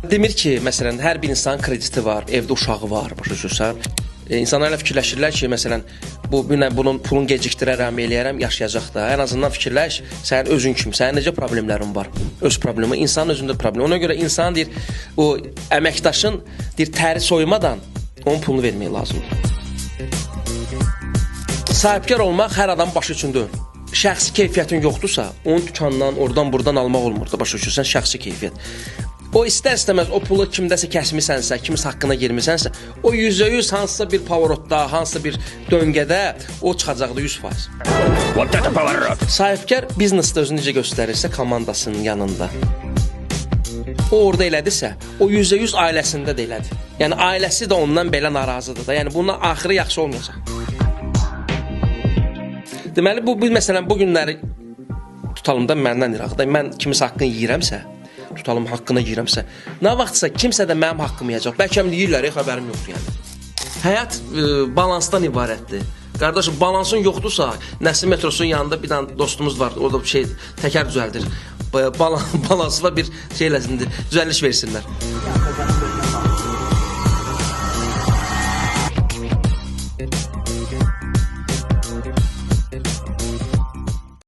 Demir ki, məsələn, hər bir insanın krediti var, evdə uşağı var, başa düşürsən. İnsanlar elə fikirləşirlər ki, məsələn, bunun pulunu gecikdirərəm, eləyərəm, yaşayacaq da. Ən azından fikirləş, sənin özün kimi, sənin necə problemlərin var? Öz problemi, insanın özündə problem. Ona görə insan deyir, o əməkdaşın deyir, təri soymadan onun pulunu vermək lazımdır. Sahibkar olmaq hər adam başı üçün deyil. Şəxsi keyfiyyətin yoxdursa, onun dükandan, oradan, buradan almaq olmur da, başa düşürsən, şəxsi keyfiyyət. O istər-istəməz o pulu kimdəsə kəsmisənsə, kimisə haqqına girmisənsə, o %100 hansısa bir pavorotda, hansısa bir döngədə o çıxacaqdı 100%. Sahibkar biznesdə özünü necə göstərirsə komandasının yanında. O orada elədirsə, o %100 ailəsində də elədir. Yəni ailəsi də ondan belə narazıdır da. Yəni bunun axırı yaxşı olmayacaq. Deməli, məsələn, bu günləri tutalım da məndən iraqda. Mən kimisə haqqını yiyirəmsə, tutalım haqqına yiyirəmsə, nə vaxtsa kimsə də mənim haqqımı yiyəcək. Bəlkə yiyirlər, xəbərim yoxdur yəni. Həyat balansdan ibarətdir. Qardaşım, balansın yoxdursa, Nəsim metrosunun yanında bir dənə dostumuz var, orada təkər düzəldir. Balansına bir şey eləsindir, düzəliş versinlər.